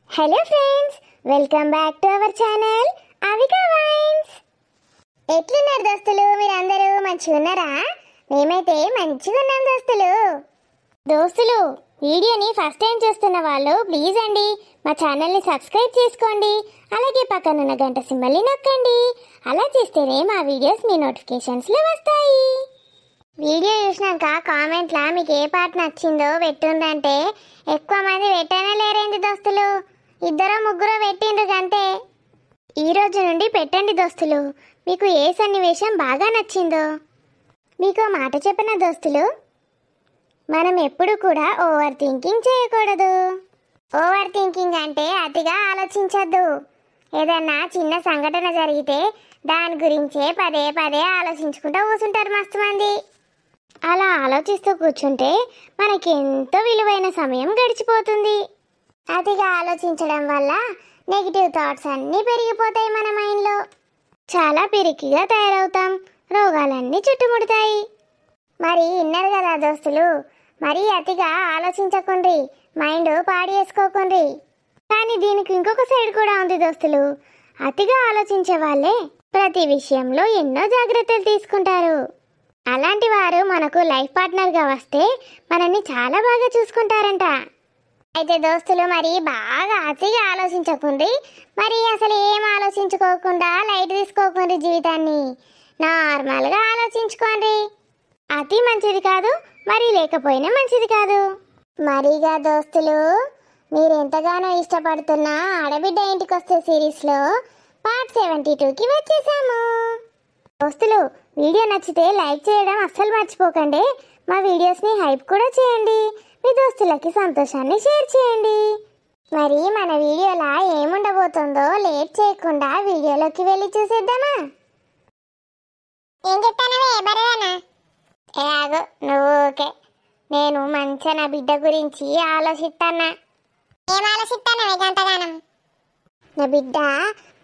Hello friends, welcome back to our channel Avika wines. ఎట్లున్నారు దోస్తులు? మీరందరూ మంచిగా ఉన్నారా? మేమైతే మంచిగా ఉన్నాం దోస్తులు. వీడియోని ఫస్ట్ టైం చూస్తున్న వాళ్ళు ప్లీజ్ అండి మా ఛానల్ని సబ్స్క్రైబ్ చేసుకోండి. అలాగే పక్కన ఉన్న గంట సింబల్ని నొక్కండి. అలా చేస్తేనే మా వీడియోస్ మీ నోటిఫికేషన్స్లో వస్తాయి. వీడియో చూసినాక కామెంట్లా మీకు ఏ పార్ట్ నచ్చిందో పెట్టుందంటే ఎక్కువ మంది పెట్టనే లేరేంది దోస్తులు, ఇద్దరో ముగ్గురో పెట్టిండ్రు అంతే. ఈరోజు నుండి పెట్టండి దోస్తులు, మీకు ఏ సన్నివేశం బాగా నచ్చిందో. మీకు మాట చెప్పిన దోస్తులు, మనం ఎప్పుడు కూడా ఓవర్ థింకింగ్ చేయకూడదు. ఓవర్ థింకింగ్ అంటే అతిగా ఆలోచించద్దు. ఏదన్నా చిన్న సంఘటన జరిగితే దాని గురించే పదే పదే ఆలోచించుకుంటూ కూర్చుంటారు మస్తు మంది. అలా ఆలోచిస్తూ కూర్చుంటే మనకి ఎంతో విలువైన సమయం గడిచిపోతుంది. అతిగా ఆలోచించడం వల్ల నెగిటివ్ థాట్స్ అన్నీ పెరిగిపోతాయి. మన మైండ్లో చాలా పిరికిగా తయారవుతాం, రోగాలన్నీ చుట్టుముడతాయి. మరి విన్నారు కదా దోస్తులు, మరీ అతిగా ఆలోచించకుండ్రి, మైండ్ పాడు చేసుకోకుండ్రి. కానీ దీనికి ఇంకొక సైడ్ కూడా ఉంది దోస్తులు. అతిగా ఆలోచించే వాళ్ళే ప్రతి విషయంలో ఎన్నో జాగ్రత్తలు తీసుకుంటారు. అలాంటి వారు మనకు లైఫ్ పార్ట్నర్గా వస్తే మనల్ని చాలా బాగా చూసుకుంటారంట. అయితే దోస్తులు, మరి బాగా అతిగా ఆలోచించకుండ్రి, మరి అసలు ఏం ఆలోచించుకోకుండా లైట్ తీసుకోకండి. జీవితాన్ని నార్మల్గా ఆలోచించుకోండి. అతి మంచిది కాదు, మరి లేకపోయినా మంచిది కాదు. మరిగా దోస్తులు, మీరు ఎంతగానో ఇష్టపడుతున్న ఆడబిడ్డ ఇంటికి వస్తే సిరీస్లో పార్ట్ 72కి వచ్చేసాము. దోస్తులు, వీడియో నచ్చితే లైక్ చేయడం అస్సలు మర్చిపోకండి. మా వీడియోస్ని హైప్ కూడా చేయండి. మీ దోస్తులకి సంతోషాన్ని షేర్ చేయండి. మరి మన వీడియోలా ఏముండబోతుందో లేట్ చేయకుండా వీడియోలోకి వెళ్ళి చూసేద్దామా? ఏం చెప్తానవే బరదానా? ఆగు నువ్వు. ఓకే, నేను మంచిగా నా బిడ్డ గురించి ఆలోచిస్తానా. ఏం ఆలోచిస్తానవే గంటగానం? నా బిడ్డ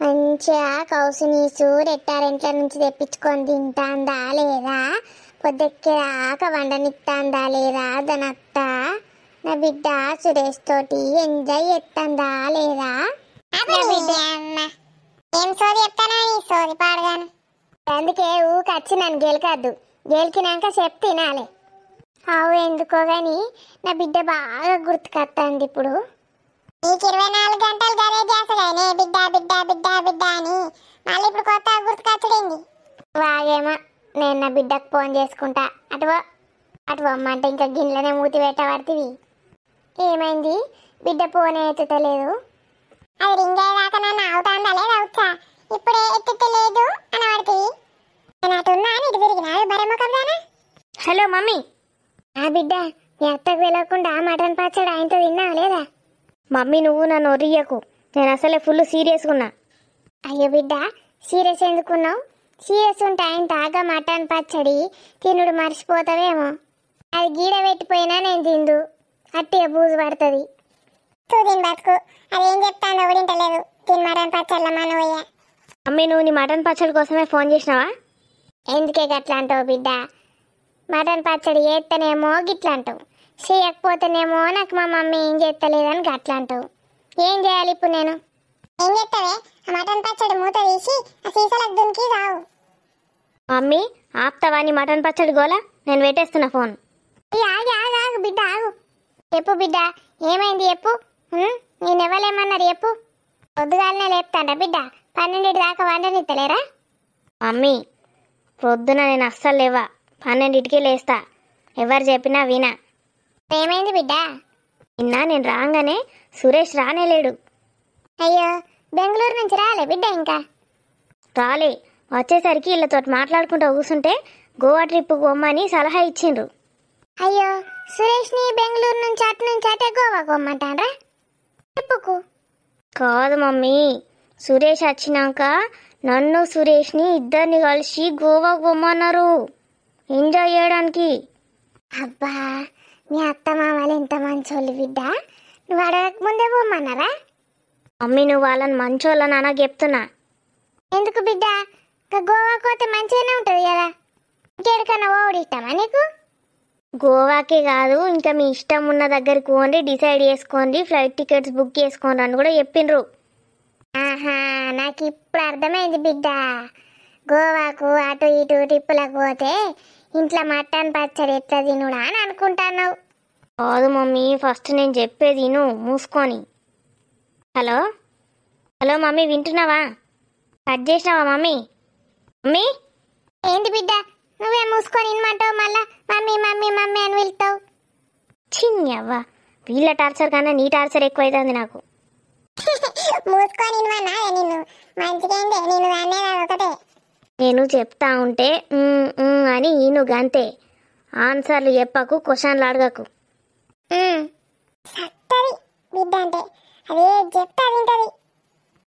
మంచిగా కౌసునీసు రెస్టారెంట్ల నుంచి తెప్పించుకొని తింటాందా లేదా, పొద్దుక్కేదాకా వండనిస్తాందా లేదా దనత్త, నా బిడ్డ సురేష్ తోటి ఎంజాయ్ చేస్తుందా లేదా, ఏం సోది చెప్తానా ఈ సోది పాడగాను. అందుకే ఊకొచ్చి నన్ను గెలకద్దు, గెలికినాక చెప్పు తినాలి. అవు ఎందుకో గాని నా బిడ్డ బాగా గుర్తుకొస్తుంది ఇప్పుడు. నీకు 24 గంటలు గదే చేసగానే బిడ్డ బిడ్డ బిడ్డ బిడ్డ అని మళ్ళీ ఇప్పుడు కొత్త గుర్తుకొచ్చడింది. వాగేమో, నేను నా బిడ్డకు ఫోన్ చేసుకుంటా. అటు అమ్మంటే ఇంకా గిన్నెలనే మూతి పెట్టబడుతుంది. ఏమైంది? బిడ్డ ఫోన్ ఎత్తుతలేదు. అది రింగ్ అయ్యేదాకా నన్ను అవుతాందా లేదా అవుతా, ఇప్పుడే ఎత్తుతలేదు అని పడుతుంది. నేను అటున్నా అని ఇటు తిరిగినా బరముఖందానా. Hello mummy. ఆ బిడ్డ, మీ అత్తకు వెళ్ళకుండా మటన్ పచ్చడి ఆయనతో తిన్నావా లేదా? మమ్మీ, నువ్వు నన్ను ఒరియకు, నేను అసలే ఫుల్ సీరియస్గా ఉన్నా. అయ్యో బిడ్డ, సీరియస్ ఎందుకున్నావు? సీరియస్ ఉంటే ఆయన తాగా మటన్ పచ్చడి తినుడు మర్చిపోతావేమో. అది గీడ పెట్టిపోయినా నేను తిందు, అట్టిగా బూజు పడుతుంది. తూదిని బతుకు, అదేం చెప్తాను ఒకటింటలేదు. తిని మటన్ పచ్చళ్ళ మనవయ్య. మమ్మీ, నువ్వు నీ మటన్ పచ్చడి కోసమే ఫోన్ చేసినావా? ఎందుకే గట్లా అంటావు బిడ్డ? మటన్ పచ్చడి చేస్తేనేమో గిట్లా అంటావు, చేయకపోతేనేమో నాకు మా మమ్మీ ఏం చేస్తలేదని గట్లా అంటావు. ఏం చేయాలి ఇప్పుడు నేను? ఏం చేస్తావే? ఆ మటన్ పచ్చడి మూత తీసి ఆ సీసాలకు దునికి రావు. మమ్మీ, ఆపుతావా నీ మటన్ పచ్చడి గోలా? నేను పెట్టేస్తున్నా ఫోన్. ఆగు ఆగు ఆగు బిడ్డ, ఆగు. చెప్పు బిడ్డ, ఏమైంది చెప్పు. నేను ఎవరేమన్నారు చెప్పు. పొద్దుగాలనే లేపుతాండ్రా బిడ్డ? 12 దాకా వండనిత్తలేరా? మమ్మీ, పొద్దున నేను అస్సలు లేవా, 12కే లేస్తా. ఎవరు చెప్పినా వినా. ఏమైంది బిడ్డ? నిన్న నేను రాగానే సురేష్ రానేలేడు. అయ్యో, బెంగళూరు నుంచి రాలే బిడ్డ? ఇంకా రాలే. వచ్చేసరికి వీళ్ళతో మాట్లాడుకుంటూ కూర్చుంటే గోవా ట్రిప్ పోమ్మని సలహా ఇచ్చిండ్రు. అయ్యో, సురేష్ని బెంగళూరు నుంచి అటే గోవా పోమ్మంటారా ట్రిప్పుకు? కాదు మమ్మీ, సురేష్ వచ్చినాక నన్ను సురేష్ని ఇద్దరిని కలిసి గోవాకు పోమ్మన్నారు ఎంజాయ్ చేయడానికి. అబ్బా, మీ అత్త మామలు ఎంత మంచోళ్ళు బిడ్డ. నువ్వు అడగక ముందే పోమ్మన్నారా? మమ్మీ, నువ్వు వాళ్ళని మంచోళ్ళని అనా చెప్తున్నా. ఎందుకు బిడ్డ? గోవాకు పోతే మంచిగానే ఉంటుంది కదా. ఇంకెక్కడికన్నా ఓడి ఇష్టమా నీకు? గోవాకే కాదు ఇంకా మీ ఇష్టం ఉన్న దగ్గరికి పోండి, డిసైడ్ చేసుకోండి, ఫ్లైట్ టికెట్స్ బుక్ చేసుకోండి అని కూడా చెప్పిండ్రు. ఆహా, నాకు ఇప్పుడు అర్థమైంది బిడ్డ. గోవాకు అటు ఇటు ట్రిప్పులకు పోతే ఇంట్లో మటన్ పచ్చడి ఎట్లా తినుడా అని అనుకుంటున్నావు. కాదు మమ్మీ, ఫస్ట్ నేను చెప్పేది విను మూసుకొని. హలో హలో మమ్మీ, వింటున్నావా? కట్ చేసినావా మమ్మీ? మమ్మీ ఏంది బిడ్డ, నువ్వే మూసుకొని ఇన్మంటావు, మళ్ళా మమ్మీ మమ్మీ మమ్మీ అని వెళ్తావు. చిన్ని అవ్వ, వీళ్ళ టార్చర్ కన్నా నీ టార్చర్ ఎక్కువైతుంది నాకు. మూసుకొని ఇన్మన్నా నిన్ను మంచిగా నేను అనేది ఒకటే. నేను చెప్తా ఉంటే అని ఈను గంతే. ఆన్సర్లు చెప్పకు, క్వశ్చన్లు అడగకు. సత్తది బిడ్డ అంటే అదే చెప్తా వింటది.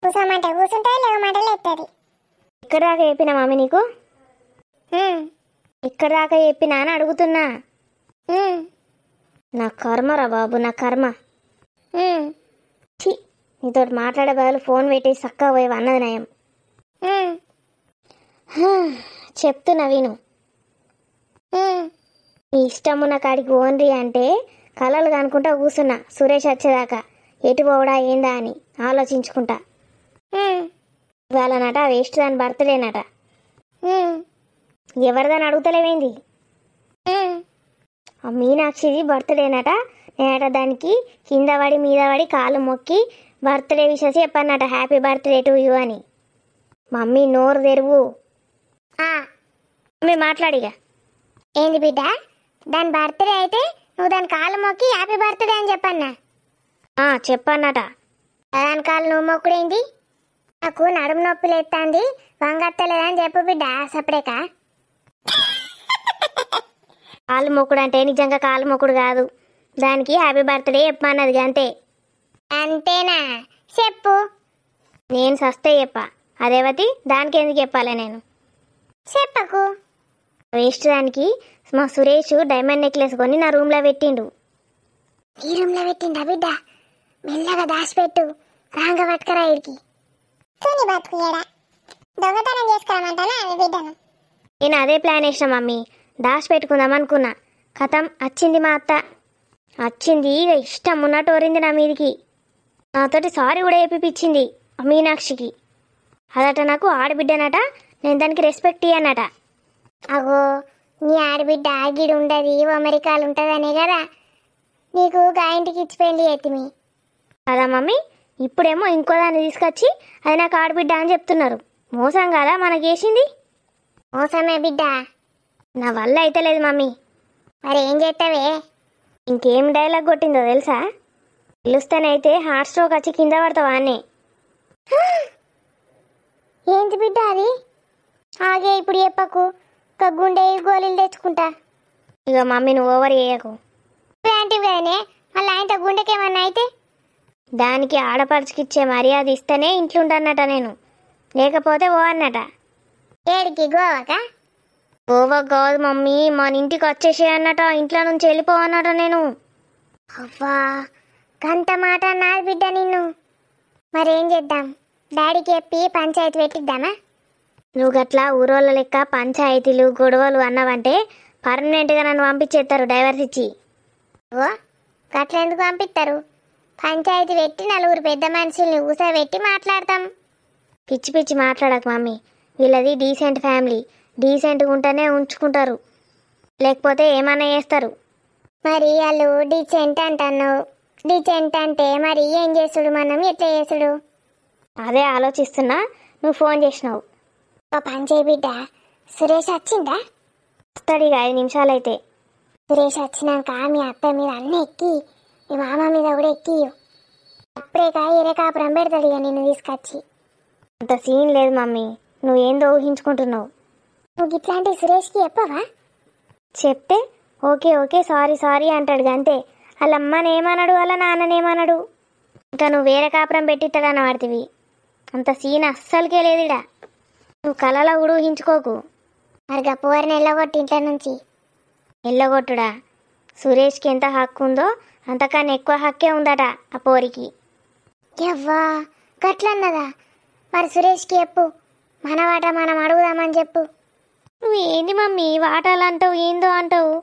కూసమంటే కూర్చుంటుంది, లేవమంటే లేస్తుంది. ఇక్కడ దాకా చెప్పినా మమ్మీ నీకు? ఇక్కడ దాకా చెప్పినా అని అడుగుతున్నా. నా కర్మరా బాబు, నా కర్మ. ఛీ, నీతో మాట్లాడే బదులు ఫోన్ పెట్టి చక్కగా పోయి అన్నది నయం. చెప్తున్నా విను. నీ ఇష్టం ఉన్న కాడికి ఓన్రి అంటే కలలు కనుకుంటా కూర్చున్నా సురేష్ వచ్చేదాకా. ఎటు పోవడా ఏందా అని ఆలోచించుకుంటా. ఇవాళనట వేస్ట్ దాని బర్త్డేనట. ఎవరిదని అడుగుతలేవేంది? ఆ మీనాక్షిది బర్త్డేనట. నేనట దానికి కింద పడి మీద పడి కాలు మొక్కి బర్త్డే విషయం చెప్పన్నట, హ్యాపీ బర్త్డే టు యూ అని. మమ్మీ నోరు తెరువు. మమ్మీ మాట్లాడిగా. ఏంది బిడ్డ, దాని బర్త్డే అయితే నువ్వు దాని కాళ్ళు మొక్కి హ్యాపీ బర్త్డే అని చెప్పన్నా? చెప్పన్నట. దాని కాళ్ళు నువ్వు మొక్కుడేంది? నాకు నడుము నొప్పి లేస్తుంది, వంగత్తలేదని చెప్పు బిడ్డ సపరేక. కాలు మొక్కుడు అంటే నిజంగా కాలు మొక్కుడు కాదు, దానికి హ్యాపీ బర్త్డే చెప్పమన్నది అంతే. అంతేనా? చెప్పు. నేను సస్తే చెప్ప, అదేవతి దానికి ఎందుకు చెప్పాలి నేను? చెప్పకు. వేస్ట్ దానికి మా సురేష్ డైమండ్ నెక్లెస్ కొని నా రూమ్లో పెట్టిండు. ఈ రూమ్లో పెట్టిండా బిడ్డ? మెల్లగా దాచిపెట్టు, రాంగ పట్టుకరా ఇడికి. దొంగతనం చేసుకోమంటానా బిడ్డను? నేను అదే ప్లాన్ వేసిన మమ్మీ, దాచి పెట్టుకుందాం అనుకున్నా. కథం వచ్చింది మా అత్త. వచ్చింది ఇక ఇష్టం ఉన్నట్టు ఓరింది నా మీదికి. నాతోటి సారీ కూడా చెప్పిపించింది మీనాక్షికి. అదట నాకు ఆడబిడ్డనట, నేను దానికి రెస్పెక్ట్ ఇయ్యనట. అగో, నీ ఆడబిడ్డ ఆగిడు ఉండదు, అమెరికాలు ఉంటుందనే కదా నీకు గాయింటికి ఇచ్చి పెళ్లి చేతిమి కదా మమ్మీ. ఇప్పుడేమో ఇంకో దాన్ని తీసుకొచ్చి అది నాకు ఆడబిడ్డ అని చెప్తున్నారు. మోసం కదా మనకేసింది? మోసమే బిడ్డ. నా వల్ల అయితే లేదు మమ్మీ. మరి ఏం చేస్తావే? ఇంకేం డైలాగ్ కొట్టిందో తెలుసా? పిలుస్తానైతే హార్ట్ స్ట్రోక్ వచ్చి కింద పడతావా అన్నే. ఏంటి బిడ్డ అది? ఆగే ఇప్పుడు చెప్పకు, ఒక గుండె గోళీలు తెచ్చుకుంటా. ఇక మమ్మీ నువ్వు ఓవర్ చేయకు. లాంటివి కదనే, మళ్ళీ ఆయనతో గుండెకేమన్నా అయితే? దానికి ఆడపడుచుకిచ్చే మర్యాద ఇస్తేనే ఇంట్లుంటన్నట నేను, లేకపోతే ఓ అన్నట. ఏడికి? గోవాకా? గోవా కాదు మమ్మీ, మన ఇంటికి వచ్చేసే అన్నట, ఇంట్లో నుంచి వెళ్ళిపోవన్నట నేను. అవ్వా, గంట మాట నాది బిడ్డ నిన్ను. మరేం చేద్దాం? డాడీకి చెప్పి పంచాయతీ పెట్టిద్దామా? నువ్వు గట్లా ఊరోళ్ళ లెక్క పంచాయతీలు గొడవలు అన్నావంటే పర్మనెంట్గా నన్ను పంపించేస్తారు డైవర్స్ ఇచ్చి. ఓ, గట్ల ఎందుకు పంపిస్తారు? పంచాయతీ పెట్టి నలుగురు పెద్ద మనుషుల్ని ఊసబెట్టి మాట్లాడతాం. పిచ్చి పిచ్చి మాట్లాడకు మమ్మీ. వీళ్ళది డీసెంట్ ఫ్యామిలీ, డీసెంట్గా ఉంటేనే ఉంచుకుంటారు, లేకపోతే ఏమన్నా చేస్తారు. మరి వాళ్ళు డీసెంట్ అంటున్నావు. డీసెంట్ అంటే మరి ఏం చేసుడు, మనం ఎట్లా చేసుడు? అదే ఆలోచిస్తున్నా, నువ్వు ఫోన్ చేసినావు. ఓ పని చేయి బిడ్డ, సురేష్ వచ్చిందా? వస్తాడు ఇక 5 నిమిషాలైతే. సురేష్ వచ్చినాక మీ అత్త మీద అన్నీ ఎక్కి, మీ మామ మీద కూడా ఎక్కి అప్పుడేకా ఏరే కాపురం పెడతాడు ఇక నిన్ను తీసుకొచ్చి. అంత సీన్ లేదు మమ్మీ, నువ్వేందో ఊహించుకుంటున్నావు. నువ్వు ఇట్లాంటి సురేష్కి చెప్పవా? చెప్తే ఓకే ఓకే సారీ సారీ అంటాడు అంతే. వాళ్ళ అమ్మనేమన్నాడు, వాళ్ళ నాన్ననేమన్నాడు. ఇంకా నువ్వు వేరే కాపురం పెట్టిస్తాడన్న వాడివి. అంత సీన్ అస్సలకే లేదుడా. నువ్వు కళలో కూడా ఊహించుకోకు. మరి గప్పవారిని వెళ్ళగొట్టి ఇంట్లో నుంచి. వెళ్ళగొట్టుడా? సురేష్కి ఎంత హక్కు ఉందో అంతకన్నా ఎక్కువ హక్కే ఉందట ఆ పోరికి. ఎవ్వా, గట్లన్నదా? మరి సురేష్కి చెప్పు, మన వాట మనం అడుగుదామని చెప్పు. నువ్వు ఏంది మమ్మీ వాటాలు అంటావు, ఏందో అంటావు.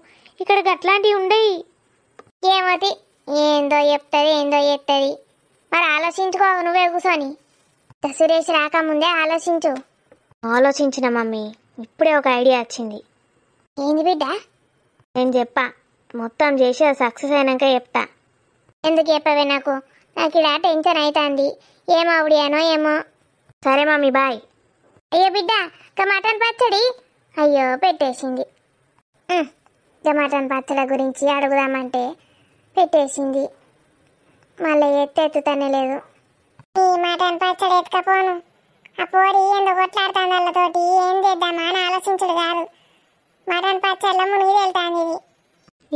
ఇక్కడ గట్లాంటివి ఉండయి. ఏమోతి, ఏందో చెప్తుంది ఏందో చెప్తుంది. మరి ఆలోచించుకో, నువ్వే కూర్చొని. సురేష్ రాకముందే ఆలోచించు. ఆలోచించిన మమ్మీ, ఇప్పుడే ఒక ఐడియా వచ్చింది. ఏంది బిడ్డ? నేను చెప్పా, మొత్తం చేసి అది సక్సెస్ అయినాక చెప్తా. ఎందుకు చెప్పవే నాకు? నాకు ఇక్కడ టెన్షన్ అవుతుంది. ఏం ఆవిడియానో ఏమో. సరే మమ్మీ, బాయ్. అయ్యో బిడ్డ, ఇక మటన్ పచ్చడి అయ్యో పెట్టేసింది. ఇక మటన్ పచ్చడి గురించి అడుగుదామంటే పెట్టేసింది. మళ్ళీ ఎత్తుతానే లేదు. ఈ మటన్ పచ్చడి ఎత్తుకపోను. ఆ పోరి ఎందుకు కొట్లాడుతుంది వాళ్ళతోటి, ఏం చేద్దామా అని ఆలోచించడు కాదు. మటన్ పచ్చడిలో మునిగి వెళ్తాను ఇది.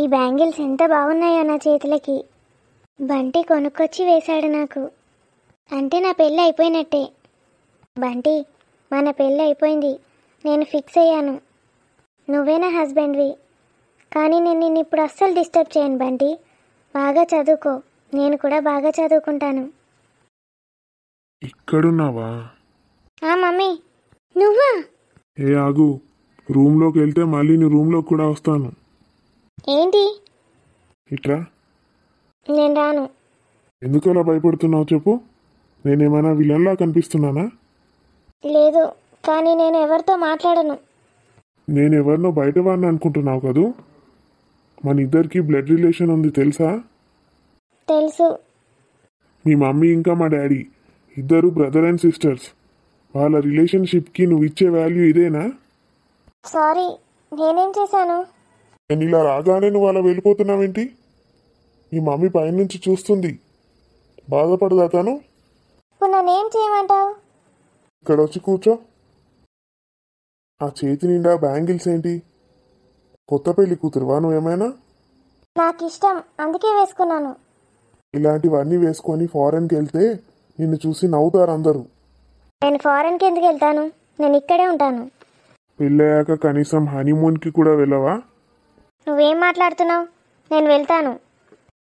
ఈ బ్యాంగిల్స్ ఎంత బాగున్నాయో నా చేతులకి. బంటి కొనుక్కొచ్చి వేశాడు నాకు. అంటే నా పెళ్ళి అయిపోయినట్టే. బంటి, మన పెళ్ళి అయిపోయింది. నేను ఫిక్స్ అయ్యాను. నువ్వే నా హస్బెండ్వి. కానీ నేను నిన్ను ఇప్పుడు అస్సలు డిస్టర్బ్ చేయను బంటి. బాగా చదువుకో, నేను కూడా బాగా చదువుకుంటాను. ఇక్కడున్నావా? మమ్మీ, నువ్వా? ఏ ఆగు, రూమ్లోకి వెళ్తే మళ్ళీ నీ రూమ్లోకి కూడా వస్తాను. ఏంటి? ఇట్రా. నేను రాను. ఎందుకు అలా భయపడుతున్నావు చెప్పు? నేనేమైనా విలన్లా కనిపిస్తున్నానా? లేదు, కానీ నేను ఎవరితో మాట్లాడను. నేను ఎవరినో బయట వాడిని అనుకుంటున్నావు కదూ? మన ఇద్దరికి బ్లడ్ రిలేషన్ ఉంది తెలుసా? తెలుసు. మీ మమ్మీ ఇంకా మా డాడీ ఇద్దరు బ్రదర్ అండ్ సిస్టర్స్. వాళ్ళ రిలేషన్షిప్కి నువ్వు ఇచ్చే వాల్యూ ఇదేనా? సారీ, నేనేం చేశాను? నేను ఇలా రాగానే నువ్వు అలా వెళ్ళిపోతున్నావేంటి? మీ మమ్మీ పైనుంచి చూస్తుంది. బాధపడదా తను? ఇప్పుడు నన్నేం చేయమంటావు? ఇక్కడ వచ్చి కూర్చో. ఆ చేతి నిండా బ్యాంగిల్స్ ఏంటి? కొత్త పెళ్లి కూతురువా నువ్వేమైనా? నాకు ఇష్టం, అందుకే వేసుకున్నాను. ఇలాంటివన్నీ వేసుకొని ఫారెన్కి వెళ్తే నిన్ను చూసి నవ్వుతారు అందరూ. నేను ఫారెన్కి ఎందుకు వెళ్తాను? నేను ఇక్కడే ఉంటాను. పెళ్ళయ్యాక కనీసం హనీమూన్కి కూడా వెళ్ళవా? నువ్వేం మాట్లాడుతున్నావు? నేను వెళ్తాను.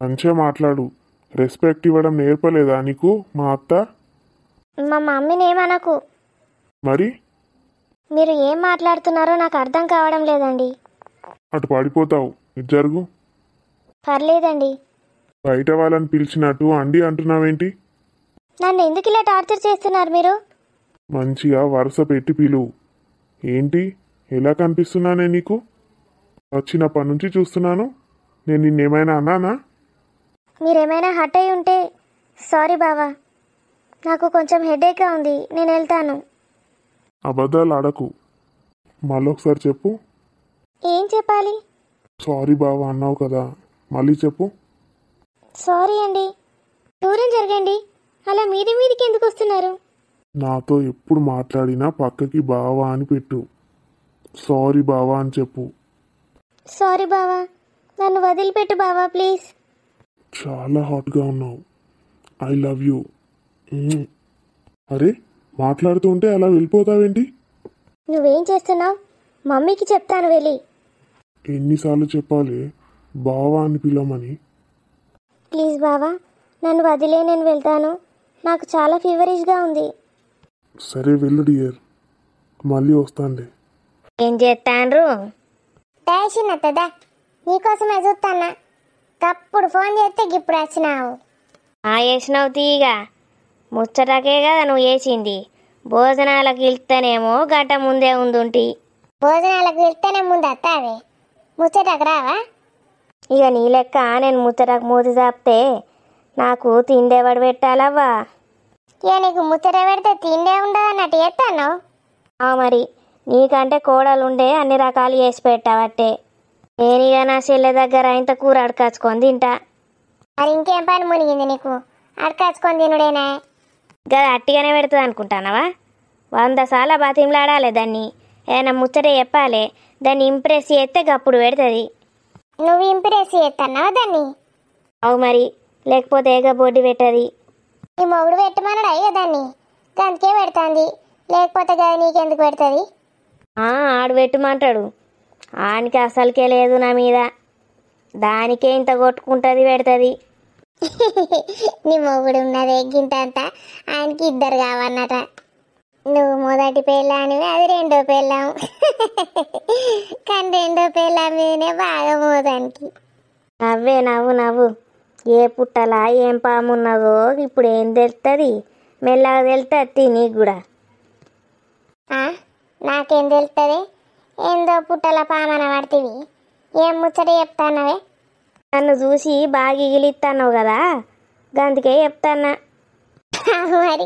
మంచిగా మాట్లాడు. రెస్పెక్ట్ ఇవ్వడం నేర్పలేదా నీకు మా అత్త? మా మమ్మీని ఏమనకు. మరి మీరు ఏం మాట్లాడుతున్నారో నాకు అర్థం కావడం లేదండి. అటు పడిపోతావు. ఇది జరుగు. పర్లేదండి. బయట వాళ్ళని పిలిచినట్టు అండి అంటున్నావేంటి? నన్ను ఎందుకు ఇలా టార్చర్ చేస్తున్నారు మీరు? మంచిగా వరుస పెట్టి పిలువు. ఏంటి, ఎలా కనిపిస్తున్నానే నీకు? వచ్చినప్పటి నుంచి చూస్తున్నాను. నేను నిన్నేమైనా అన్నానా? మీరేమైనా హట్ అయి ఉంటే సారీ బావా. నాకు కొంచెం హెడేక్గా ఉంది, నేను వెళ్తాను. అబద్ధాలు ఆడకు. మళ్ళొకసారి చెప్పు. ఏం చెప్పాలి? సారీ బావా అన్నావు కదా, మళ్ళీ చెప్పు. సారీ అండి. దూరం జరగండి. అలా మీదికి ఎందుకు వస్తున్నారు? నాతో ఎప్పుడు మాట్లాడినా పక్కకి బావా అని పెట్టు. సారీ బావా అని చెప్పు. సారీ బావా, నన్ను వదిలిపెట్టు బావా ప్లీజ్. చాలా హాట్గా ఉన్నావు. I love you. అరే, మాట్లాడుతూ ఉంటే అలా వెళ్ళిపోతావేంటి? నువ్వేం చేస్తున్నావు? మమ్మీకి చెప్తాను వెళ్ళి. ఎన్నిసార్లు చెప్పాలి బావా అని పిలవమని? ప్లీజ్ బావా, నన్ను వదిలే, నేను వెళ్తాను. నాకు చాలా ఫీవరిష్గా ఉంది. సరే వెళ్ళు డియర్, మళ్ళీ వస్తానులే. ఏం చేస్తాండ్రు? దయచిన్నదా, నీకోసమే చూస్తాన్నా. తప్పుడు ఫోన్ చేస్తే ఇప్పుడు వచ్చినావు. వేసినావు తీగా, ముచ్చటకే కదా నువ్వు వేసింది. భోజనాలకు వెళ్తేనేమో గంట ముందే ఉందుంటి. భోజనాలకు వెళ్తేనే ముందు వస్తావే, ముచ్చటకు రావా? ఇక నీ లెక్క నేను ముచ్చటకు మూతి చాపితే నాకు తిండేవాడు పెట్టాలవ్వా. ఇక నీకు ముచ్చట పెడితే తిండే ఉండదు అన్నట్టు చేస్తాను. మరి నీకంటే కోడలుండే అన్ని రకాలు చేసి పెట్టావట్టే. నేనిగా నా చెల్లె దగ్గర ఇంత కూర అడకాచుకొని తింటా. మరి ఇంకేం పని మునిగింది నీకు? అడకాచుకొని తినుడేనా? గది అట్టిగానే పెడుతుంది అనుకుంటానవా? 100 సార్లు బతిమలాడాలి దాన్ని. ఏదైనా ముచ్చట చెప్పాలి, దాన్ని ఇంప్రెస్ చేస్తే గప్పుడు పెడుతుంది. నువ్వు ఇంప్రెస్ చేస్తున్నావా దాన్ని? అవు మరి, లేకపోతే ఏగ బొడ్డి పెట్టది. నీ మొగుడు పెట్టమన్నాడు అయ్యో దాన్ని, అందుకే పెడుతుంది. లేకపోతే కదా నీకెందుకు పెడుతుంది? ఆడు పెట్టమంటాడు. ఆనికి అసలుకే లేదు నా మీద. దానికే ఇంత కొట్టుకుంటుంది, పెడుతుంది. నీ మొగుడు ఉన్నదే గింత అంతా, ఆయనకి 2 కావన్నట. నువ్వు మొదటి పెళ్ళానివి, అది రెండో పెళ్ళాం. కానీ రెండో పెళ్ళాం మీదనే బాగా మోదానికి. నవ్వే నవ్వు నవ్వు. ఏ పుట్టలా ఏం పాము ఉన్నదో ఇప్పుడు ఏం తెలుస్తుంది? మెల్లగా తెలుస్తుంది నీకు కూడా. నాకేం తెలుస్తుంది? ఏందో పుట్టల పామన పడుతుంది. ఏం ముచ్చట చెప్తానవే? నన్ను చూసి బాగా ఇగిలిస్తాన్నావు కదా, గందుకే చెప్తాన్నా. మరి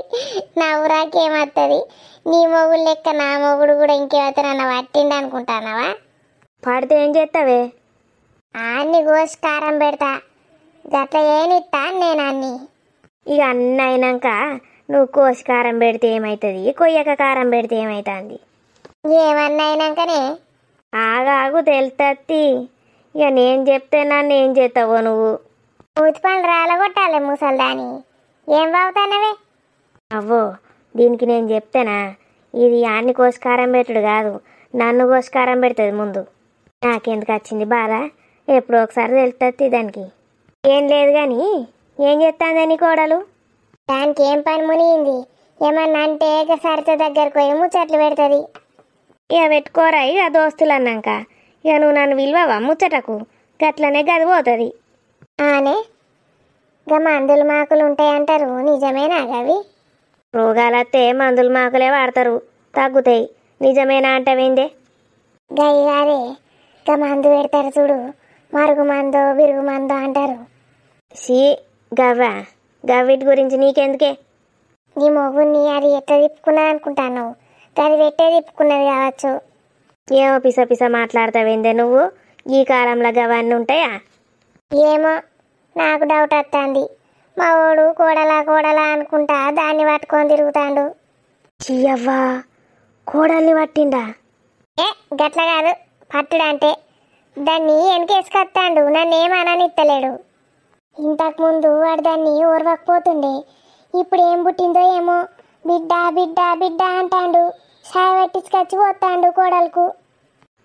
నవ్వురాకేమత్తది? నీ మొగుడు లెక్క నా మొగుడు కూడా ఇంకేమైతే నన్ను పట్టిండు అనుకుంటానవా? పడితే ఏం చేస్తావే? అన్ని కోసి కారం పెడతా. గట్ల ఏనిస్తా నేను అన్ని. ఇక అన్నీ అయినాక నువ్వు కోసి కారం పెడితే ఏమవుతుంది, కొయ్యక కారం పెడితే ఏమవుతుంది? ఏమన్నా అయినాకనే ఆగాగు తెలుతుంది. ఇక నేను చెప్తే నన్ను ఏం చేస్తావో నువ్వు? మూతి పనులు రాలగొట్టాలి ముసల్దాని. ఏం బాగుతానవే? అవ్వో, దీనికి నేను చెప్తేనా? ఇది అన్ని కోసుకారం పెట్టుడు కాదు, నన్ను కోసుకారం పెడుతుంది ముందు. నాకెందుకు వచ్చింది బాధ? ఎప్పుడో ఒకసారి తెలుస్తుంది దానికి. ఏం లేదు కానీ ఏం చేస్తాంది నీ కోడలు? దానికి ఏం పని మునిగింది? ఏమన్నా అంటే ఇక సరిత దగ్గరకు పోయి ముచ్చట్లు పెడుతుంది. ఇక పెట్టుకోరా ఇక దోస్తులు అన్నాక. ఇక నువ్వు నన్ను విలువవా ముచ్చటకు? గట్లనే గది పోతుంది. ఆనే ఇక మందులు మాకులు ఉంటాయంటారు, నిజమేనా అవి? రోగాలత్తే మందులు మాకులే వాడతారు, తగ్గుతాయి. నిజమేనా అంటావేందే? గయ్య కాదే, ఇక మందు పెడతారు చూడు, మరుగు మందో బిరుగు మందో అంటారు. గవ్విటి గురించి నీకెందుకే? నీ మొగుడిని అది ఎట్లా తిప్పుకున్నది అనుకుంటాను? అది పెట్టే తిప్పుకున్నది కావచ్చు. ఏమో పిస పిస మాట్లాడతావేందే నువ్వు? ఈ కాలంలో గవన్నీ ఉంటాయా? ఏమో నాకు డౌట్ వస్తుంది. మా ఓడు కోడలా అనుకుంటా దాన్ని పట్టుకొని తిరుగుతాడు. చీయవ్వా, కోడల్ని పట్టిండా? గట్ల కాదు, పట్టుడంటే దాన్ని వెనకేసుకొస్తాడు. నన్ను ఏమననిత్తలేడు. ఇంతకుముందు వాడు దాన్ని ఓర్వకపోతుండే, ఇప్పుడు ఏం పుట్టిందో ఏమో బిడ్డ బిడ్డ బిడ్డ అంటాడు. సాయ పట్టించుకొచ్చి పోతాడు కోడలకు.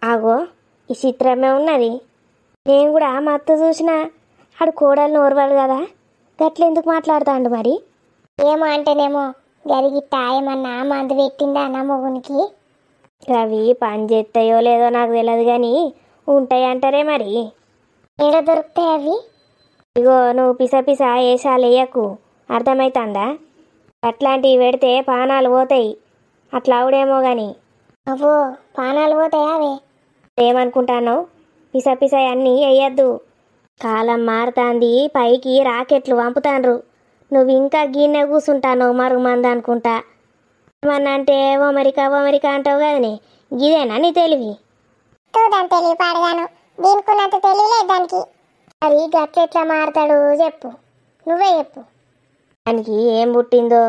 ఆగో, ఈ చిత్రమే ఉన్నది. నేను కూడా మత్తు చూసిన ఆడు కోడల్ని ఓర్వాడు కదా, గట్లెందుకు మాట్లాడుతాండు మరి? ఏమో అంటేనేమో గదిగిట్ట ఏమన్నా మందు పెట్టిందా నా మొగునికి? అవి పని చేస్తాయో లేదో నాకు తెలియదు కానీ ఉంటాయి అంటారే మరి. ఎడ దొరుకుతాయి అవి? ఇగో నువ్వు పిస పిస వేసాలు వేయకు, అర్థమవుతుందా? అట్లాంటివి పెడితే పానాలు పోతాయి. అట్లా అవుడేమో కానీ. అవ్వో, పానాలు పోతాయా అవే? ఏమనుకుంటున్నావు? పిస పిస అన్నీ వేయద్దు. కాలం మారుతాంది, పైకి రాకెట్లు పంపుతాండ్రు. నువ్వు ఇంకా గిన్నె కూర్చుంటాను మరుగు మంది అనుకుంటా. ఏమన్నా అంటే ఓమరికా అంటావు కదనే, ఇదేనా నీ తెలివి? చూద్దాం తెలివి పాడగాను, దీనికున్నంత తెలియలేదు దానికి. మరి గట్లెట్లా మారుతాడు చెప్పు, నువ్వే చెప్పు. దానికి ఏం పుట్టిందో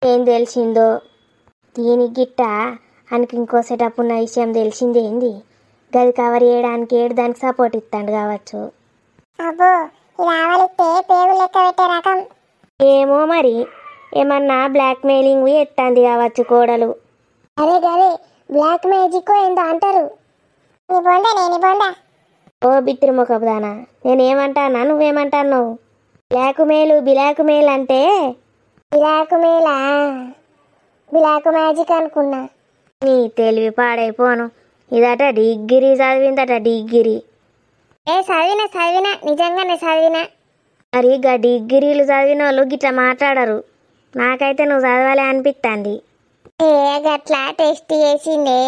ఏం తెలిసిందో, దీనికి గిట్ట ఆయనకి ఇంకో సెటప్ ఉన్న విషయం తెలిసింది ఏంది? గది కవర్ చేయడానికి ఏడు దానికి సపోర్ట్ ఇస్తాడు కావచ్చు. అబ్బో, ఇది ఆవలిస్తే పేగు లెక్క పెట్టే రకం. ఏమో మరి, ఏమన్నా బ్లాక్ మెయిలింగ్ ఎత్తాంది కావచ్చు కోడలు. అదే బ్లాక్ మ్యాజిక్ ఏందో అంటారు. నీ బొండా ఓ బిత్తిరి ముఖపు దానా, నేనేమంటానా నువ్వేమంటాను? బ్లాక్ మెయిల్ అంటే బ్లాక్ మ్యాజిక్ అనుకున్నా. నీ తెలివి పాడైపోను. ఇదట డిగ్రీ చదివిందట, డిగ్రీ. చదివినా నిజంగానే చదివినా. మరి గా డిగ్రీలు చదివిన వాళ్ళు గిట్లా మాట్లాడరు. నాకైతే నువ్వు చదవాలే అనిపిస్తుంది. గట్లా టెస్ట్ చేసిండే,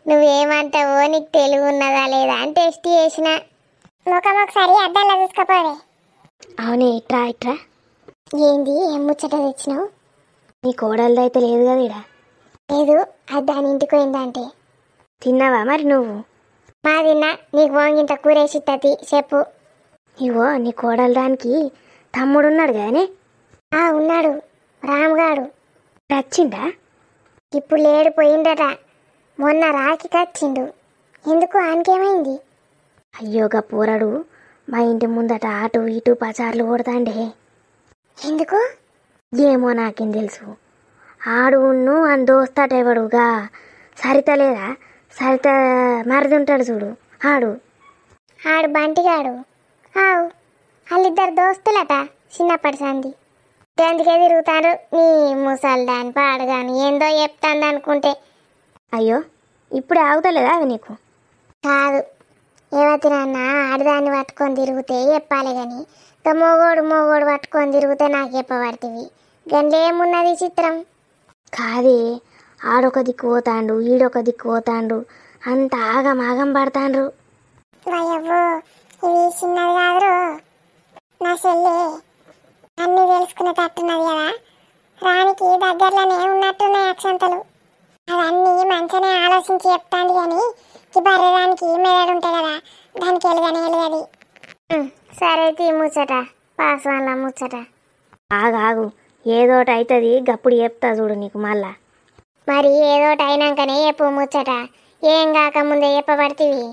నువ్వేమంటావో నీకు తెలివి ఉన్నదా లేదా అని టెస్ట్ చేసిన. ముఖం ఒకసారి అద్దంలో చూసుకోపోవే. అవునే, ఇట్రా. ఏంది ఏం ముచ్చట తెచ్చినావు? నీ కోడలది అయితే లేదు కదా ఇడ? లేదు, అది దాని ఇంటికి పోయిందంటే. తిన్నావా మరి నువ్వు? మా తిన్నా. నీకు వంగింత కూరేసి తతి చెప్పు. ఇవో నీ కోడలు దానికి తమ్ముడు ఉన్నాడు కదనే? ఉన్నాడు, రామ్గాడు. వచ్చిండా? ఇప్పుడు లేడు, పోయిండట. మొన్న రాఖీకి వచ్చిండు. ఎందుకు, ఆయనకేమైంది? అయ్యోగా పూరడు మా ఇంటి ముందట అటు ఇటు పచార్లు కొడతాండే. ఎందుకు? ఏమో నాకేం తెలుసు. ఆడు అని దోస్తాటేవాడుగా సరిత లేదా? సరిత మరిది ఉంటాడు చూడు, ఆడు బంటిగాడు. వాళ్ళిద్దరు దోస్తులట చిన్నప్పటి సంది. అందుకే తిరుగుతారు నీ ముసల్దాని పాడగాని ఏందో చెప్తాంది అనుకుంటే. అయ్యో ఇప్పుడు ఆగుతలేదా అవి నీకు? కాదు, ఏవతి నాన్న ఆడదాన్ని పట్టుకొని తిరిగితే చెప్పాలి కానీ ఇంకా మోగోడు పట్టుకొని తిరిగితే నాకు చెప్పబడుతుంది. గండ్లు ఏమున్నది చిత్రం? కాదే, ఆడొక దిక్కు పోతాండు, ఈడొక దిక్కు పోతాండు, అంత ఆగం పడతాండ్రు. వయవ్వో, ఇవి చిన్నది కాదురు. నా చెల్లి అన్నీ తెలుసుకునేటట్టున్నది కదా. రానికి దగ్గరలోనే ఉన్నట్టున్నాయి అక్షంతలు. అవన్నీ మంచిగానే ఆలోచించి చెప్తాంది కానీ ఈ బర్రెదానికి మెదడు ఉంటాయి కదా, దానికి ఎలుగది. సరే తీ ముచ్చట, పాస్వాన్ల ముచ్చట. ఆగు, ఏదోటి అవుతుంది, గప్పుడు చెప్తా చూడు నీకు మళ్ళా. మరి ఏదోటి అయినాకనే చెప్పు ముచ్చట, ఏం కాకముందే చెప్పబడుతుంది.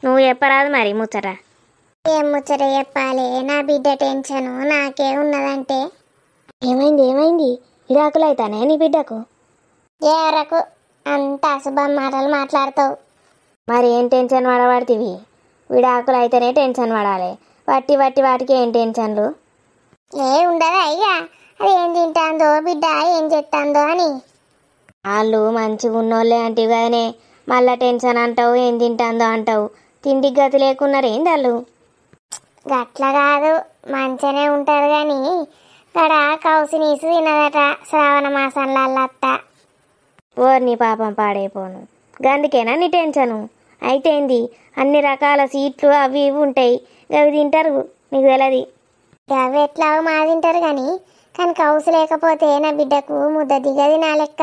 నువ్వు చెప్పరాదు మరి ముచ్చట. ఏం ముచ్చట చెప్పాలి? నా బిడ్డ టెన్షను నాకే ఉన్నదంటే. ఏమైంది? విడాకులు అవుతానే నీ బిడ్డకు? ఎవరకు అంత అశుభం మాటలు మాట్లాడతావు? మరి ఏం టెన్షన్ పడబడుతుంది? విడాకులు అయితేనే టెన్షన్ పడాలి, వట్టి వాటికి ఏం టెన్షన్లు? ఉండదా అయ్యా, అది ఏం తింటాందో బిడ్డ ఏం చెప్తాందో అని. వాళ్ళు మంచిగా ఉన్నోళ్ళే అంటివి కదనే, మళ్ళా టెన్షన్ అంటావు, ఏం తింటాందో అంటావు. తిండికి గతి లేకున్నారు ఏంది వాళ్ళు? గట్ల కాదు, మంచిగానే ఉంటారు కానీ ఇక్కడ కౌసు నీసు తినదట శ్రావణ మాసంలో అత్త. ఓర్ని పాపం పాడైపోను, గందుకేనా నీ టెన్షను? అయితే ఏంది, అన్ని రకాల సీట్లు అవి ఇవి ఉంటాయి, అవి తింటారు, నీకు తెలియదు. అవి ఎట్లాగో మా తింటారు కానీ కౌసు లేకపోతే నా బిడ్డకు ముద్ద దిగది నా లెక్క.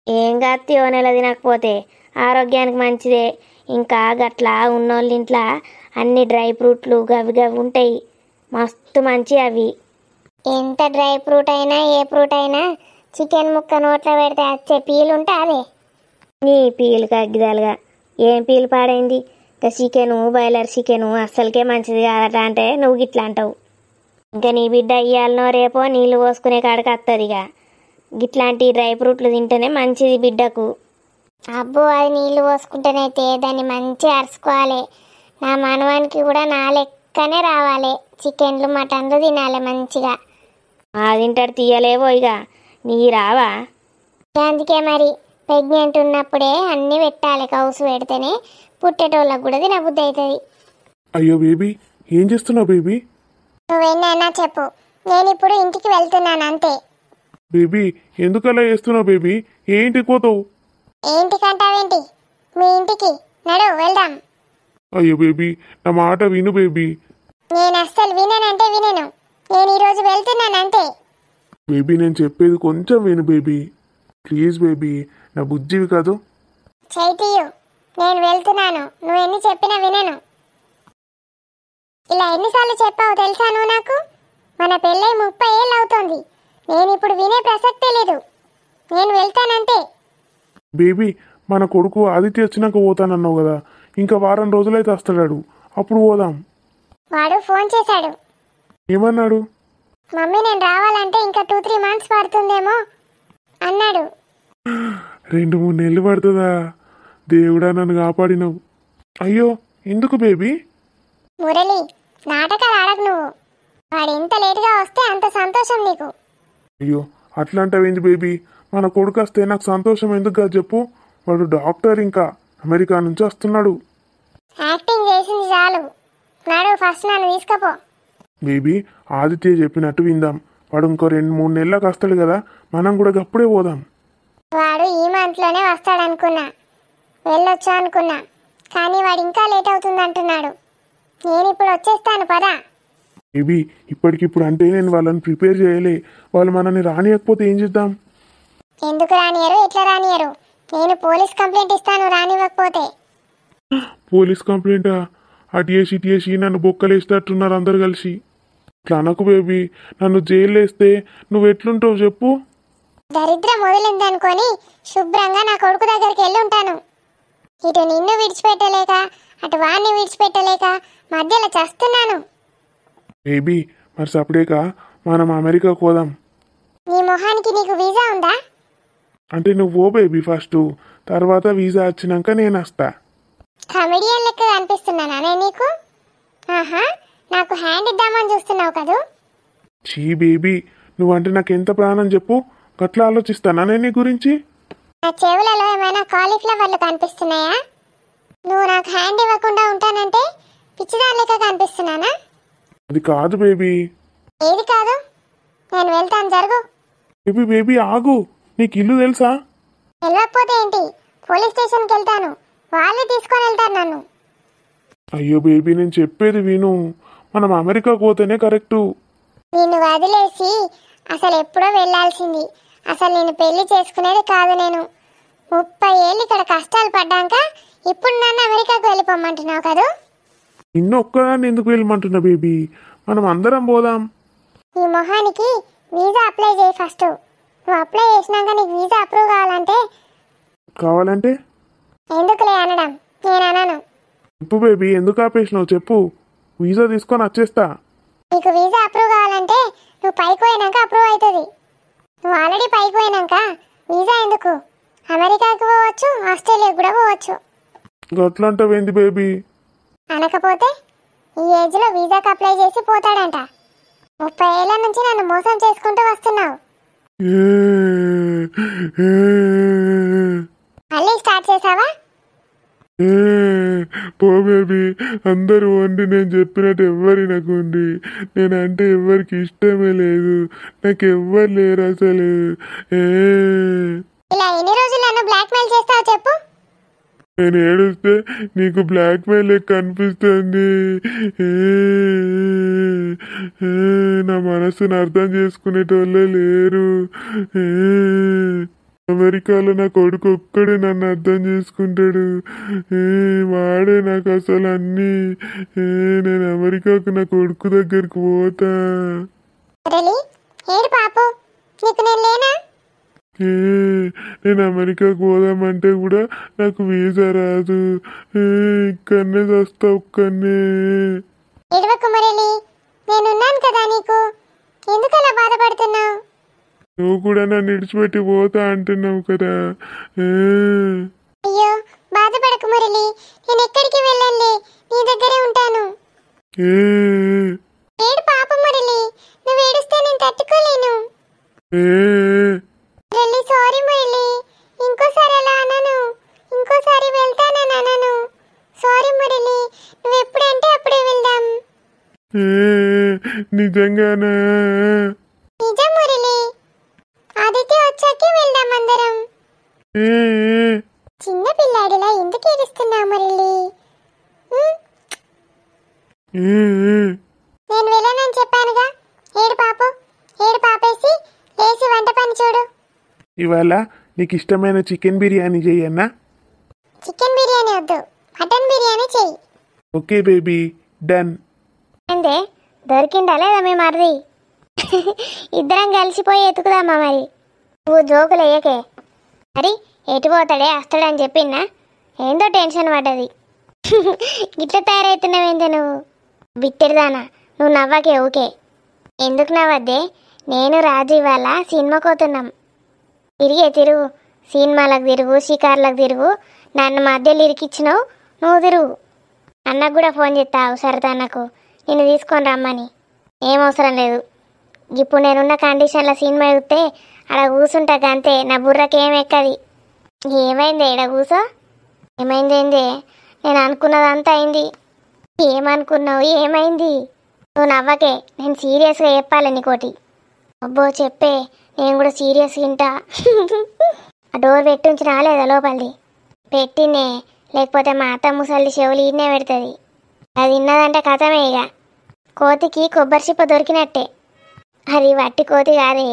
ఏం కాత్తి ఓ నెల తినకపోతే ఆరోగ్యానికి మంచిదే. ఇంకా గట్లా ఉన్నోళ్ళ ఇంట్లో అన్ని డ్రై ఫ్రూట్లు గవి ఉంటాయి, మస్తు మంచి అవి. ఎంత డ్రై ఫ్రూట్ అయినా ఏ ఫ్రూట్ అయినా చికెన్ ముక్క నోట్లో పెడితే వచ్చే పీలు ఉంటుంది. నీ పీలు కగ్గిదాలుగా ఏం పీలు పాడైంది? ఇంకా చికెను, బాయిలర్ చికెను అస్సలకే మంచిది కాదట అంటే నువ్వు గిట్లా అంటావు. ఇంకా నీ బిడ్డ ఇయ్యాలనో రేపో నీళ్ళు పోసుకునే కాడికి వస్తుందిగా. గిట్లాంటి డ్రై ఫ్రూట్లు తింటేనే మంచిది బిడ్డకు. అబ్బో, అది నీళ్ళు పోసుకుంటేనైతే దాన్ని మంచిగా అరుచుకోవాలి. నా మనవానికి కూడా నా లెక్కనే రావాలి, చికెన్లు మటన్లు తినాలి మంచిగా. తింటాడు తీయలేవో ఇక నీ రావా? అందుకే మరి ప్రెగ్నెంట్ ఉన్నప్పుడే అన్నీ పెట్టాలి, కౌసు పెడితేనే పుట్టేటోళ్ళకు కూడా తినబుద్ధి అవుతుంది. అయ్యో బేబీ, ఏం చేస్తున్నావు బేబీ? నువ్వేనైనా చెప్పు, నేను ఇప్పుడు ఇంటికి వెళ్తున్నాను అంతే. బేబీ ఎందుకలా చేస్తున్నావు బేబీ? ఏ ఇంటికి పోతావు? ఏంటికంటావేంటి? మీ ఇంటికి నడు వెళ్దాం. అయ్యో బేబీ, నా మాట విను బేబీ. నేను అస్సలు విననంటే వినను, నేను ఈరోజు వెళ్తున్నాను అంతే. బేబీ నేను చెప్పేది కొంచెం విను బేబీ, ప్లీజ్ బేబీ, నా బుజ్జివి కాదు. చైతీయు, నేను వెళ్తున్నాను, నువ్వు ఎన్ని చెప్పినా వినను. ఇలా ఎన్నిసార్లు చెప్పావు తెలుసా నువ్వు నాకు? మన పెళ్ళై 30 ఏళ్ళు అవుతోంది, నేను ఇప్పుడు వినే ప్రసక్తే లేదు. నేను వెళ్తానంతే. బేబీ, మన కొడుకు ఆదిత్య వచ్చినాక పోతానన్నావు కదా, ఇంకా వారం రోజులైతే వస్తాడు, అప్పుడు పోదాం. వాడు ఫోన్ చేశాడు. ఏమన్నాడు? మమ్మీ నేను రావాలంటే ఇంకా 2-3 మంత్స్ పడుతుందేమో అన్నాడు. 2-3 నెలలు పడుతుందా? దేవుడా నన్ను కాపాడినవు. అయ్యో ఎందుకు బేబీ? మురళి, నాటకాలు ఆడకు నువ్వు. వాడు ఎంత లేటుగా వస్తే అంత సంతోషం నీకు. అయ్యో అట్లా అంటావేంది బేబీ? మన కొడుకు వస్తే నాకు సంతోషం ఎందుకు కాదు చెప్పు. వాడు డాక్టర్, ఇంకా అమెరికా నుంచి వస్తున్నాడు. యాక్టింగ్ చేసింది చాలు, నాడు ఫస్ట్ నన్ను తీసుకపో. బేబీ ఆదిత్య చెప్పినట్టు విందాం. వాడు ఇంకో 2-3 నెలలకు వస్తాడు కదా, మనం కూడా అప్పుడే పోదాం. వాడు ఈ మంత్లోనే వస్తాడనుకున్నా, వెళ్ళొచ్చా అనుకున్నా, కానీ వాడు ఇంకా లేట్ అవుతుంది అంటున్నాడు. నేను ఇప్పుడు వచ్చేస్తాను పదా. బేబీ ఇప్పటికిప్పుడు అంటే నేను వాళ్ళని ప్రిపేర్ చేయలే, వాళ్ళు మనల్ని రానియకపోతే ఏం చేద్దాం? ఎందుకు రానియరు, ఎట్లా రానియరు? నేను పోలీస్ కంప్లైంట్ ఇస్తాను రానివ్వకపోతే. పోలీస్ కంప్లైంటా? అటు చేసి ఇటు చేసి నన్ను బొక్కలేసేటట్టున్నారు అందరు కలిసి. ఇట్లా అనకు బేబీ, నన్ను జైలు వేస్తే నువ్వు ఎట్లుంటావు చెప్పు. దరిద్రం మొదలైందనుకొని శుభ్రంగా నా కొడుకు దగ్గరికి వెళ్ళి ఉంటాను. ఇటు నిన్ను విడిచిపెట్టలేక అటు వాడిని విడిచిపెట్టలేక మధ్యలో చస్తున్నాను. బేబీ మరి సపడేక మనం అమెరికా పోదాం. నీ మొహానికి నీకు వీసా ఉందా? అంటే నువ్వు ఓ బేబీ ఫస్ట్, తర్వాత వీసా వచ్చినాక నేను వస్తా. కమెడియన్ లెక్క కనిపిస్తున్నానా నేను నీకు? ఆహా, నాకు హ్యాండ్ ఇద్దామని చూస్తున్నావు కదూ. చీ బేబీ, నువ్వంటే నాకు ఎంత ప్రాణం చెప్పు. గట్లా ఆలోచిస్తానా నేను నీ గురించి? నా చెవులలో ఏమైనా కాలీఫ్లవర్లు కనిపిస్తున్నాయా? నువ్వు నాకు హ్యాండ్ ఇవ్వకుండా ఉంటానంటే పిచ్చిదాని లెక్క కనిపిస్తున్నానా? అది కాదు బేబీ. ఏది కాదు? నేను వెళ్తాను, జరుగు. బేబీ బేబీ ఆగు, నీకు ఇల్లు తెలుసా? వెళ్ళకపోతే ఏంటి, పోలీస్ స్టేషన్కి వెళ్తాను, వాళ్ళే తీసుకొని వెళ్తారు నన్ను. అయ్యో బేబీ, నేను చెప్పేది విను. మనం అమెరికాకు పోతేనే కరెక్టు. నిన్ను వదిలేసి అసలు ఎప్పుడో వెళ్ళాల్సింది. అసలు నేను పెళ్లి చేసుకునేది కాదు. నేను 30 ఏళ్ళు ఇక్కడ కష్టాలు పడ్డాక ఇప్పుడు నన్ను అమెరికాకు వెళ్ళిపోమంటున్నావు కదా? నిన్ను ఒక్కదాన్ని ఎందుకు వెళ్ళమంటున్నా బేబీ, మనం అందరం పోదాం. ఈ మొహానికి వీసా అప్లై చేయి ఫస్ట్. నువ్వు అప్లై చేసినాక నీకు వీసా అప్రూవ్ కావాలంటే ఎందుకులే అనడం, నేను అనను. చెప్పు బేబీ, ఎందుకు ఆపేసినావు చెప్పు. వీసా తీసుకొని వచ్చేస్తా. నీకు వీసా అప్రూవ్ కావాలంటే నువ్వు పైకి పోయినాక అప్రూవ్ అవుతుంది. నువ్వు ఆల్రెడీ పైకి పోయినాక వీసా ఎందుకు? అమెరికాకు పోవచ్చు, ఆస్ట్రేలియాకు కూడా పోవచ్చు. గట్లంటావేంది బేబీ? అనకపోతే ఈ ఏజ్లో వీసాకి అప్లై చేసి పోతాడంట. 30 ఏళ్ల నుంచి నన్ను మోసం చేసుకుంటూ వస్తున్నావు. మళ్ళీ స్టార్ట్ చేసావా? పో బేబీ, అందరూ వండి నేను చెప్పినట్టు ఎవ్వరి నాకుండి. నేనంటే ఎవ్వరికి ఇష్టమే లేదు, నాకు ఎవ్వరు లేరు అసలు. ఇలా ఎన్ని రోజులు నన్ను బ్లాక్మెయిల్ చేస్తావు చెప్పు? నేను ఏడుస్తే నీకు బ్లాక్ మెయిల్ లెక్క అనిపిస్తుంది. నా మనసును అర్థం చేసుకునేటోళ్ళే లేరు. అమెరికాలో నా కొడుకు ఒక్కడే నన్ను అర్థం చేసుకుంటాడు. వాడే నాకు అసలు అన్నీ. నేను అమెరికాకు నా కొడుకు దగ్గరికి పోతా. ఏడు పాపు, నీకు నేను లేనా? నేను అమెరికాకు పోదామంటే కూడా నాకు వీసా రాదు. ఇక్కడనే వస్తా ఒక్కనే. ఎడవకు మురళి, నేనున్నాను కదా నీకు. ఎందుకు అలా బాధపడుతున్నావు? నువ్వు కూడా నన్ను విడిచిపెట్టి పోతా అంటున్నావు కదా. అయ్యో బాధపడకు మురళి, నేను ఎక్కడికి వెళ్ళండి, నీ దగ్గరే ఉంటాను. ఏడు పాప మురళి, నువ్వు ఏడుస్తే నేను తట్టుకోలేను. మురళి సారీ మురళి, ఇంకోసారి అలా అనను, ఇంకోసారి వెళ్తానని అనను. సారీ మురళి, నువ్వు ఎప్పుడంటే అప్పుడే వెళ్దాం. నిజంగానా? నిజం మురళి, ఆదిత్య వచ్చాకే వెళ్దాం అందరం. చిన్న పిల్లాడిలా ఎందుకు ఏడుస్తున్నావు మురళి? నేను వెళ్ళనని చెప్పానుగా. ఏడు పాపు, ఏడు పాపేసి లేచి వంట పని చూడు. ఇవాళ నీకు ఇష్టమైన చికెన్ బిర్యానీ చెయ్యన్నా? చికెన్ బిర్యానీ వద్దు, మటన్ బిర్యానీ చెయ్యి. Okay baby, done. అంటే దొరికిందా లేదా మీ మరిది? ఇద్దరం కలిసిపోయి ఎతుకుదామా మరి? నువ్వు జోకులు వేయకే. మరి ఎటు పోతాడే వస్తాడని చెప్పినా ఏందో టెన్షన్ పడ్డది. ఇట్లా తయారవుతున్నావేందే నువ్వు? బిట్టెడదానా, నువ్వు నవ్వకే ఊకే. ఎందుకు నవ్వద్దే? నేను రాజు ఇవాళ సినిమాకి పోతున్నాం. తిరుగు, సినిమాలకు తిరుగు, షికార్లకు తిరుగు. నన్ను మధ్యలో ఇరికిచ్చినావు, నువ్వు తిరుగు. అన్నకు కూడా ఫోన్ చేస్తా అవసరత అన్నకు నిన్ను తీసుకొని రమ్మని. ఏం అవసరం లేదు, ఇప్పుడు నేనున్న కండిషన్లో సినిమా చూస్తే ఆడ కూర్చుంటా అంతే. నా బుర్రకి ఏం ఎక్కది. ఏమైంది ఈడ కూసో? ఏమైందేందే? నేను అనుకున్నదంతా అయింది. ఏమనుకున్నావు? ఏమైంది? నువ్వు నవ్వకే, నేను సీరియస్గా చెప్పాలి నీకోటి. అబ్బో చెప్పే, నేను కూడా సీరియస్గా వింటా. ఆ డోర్ పెట్టుంచి రాలేదా లోపలిది? పెట్టినే, లేకపోతే మా అత్త ముసలి చెవులు ఈయనే పెడుతుంది. అది విన్నదంటే కథమే ఇక. కోతికి కొబ్బరి చిప్ప దొరికినట్టే. అది వట్టి కోతి కాదే,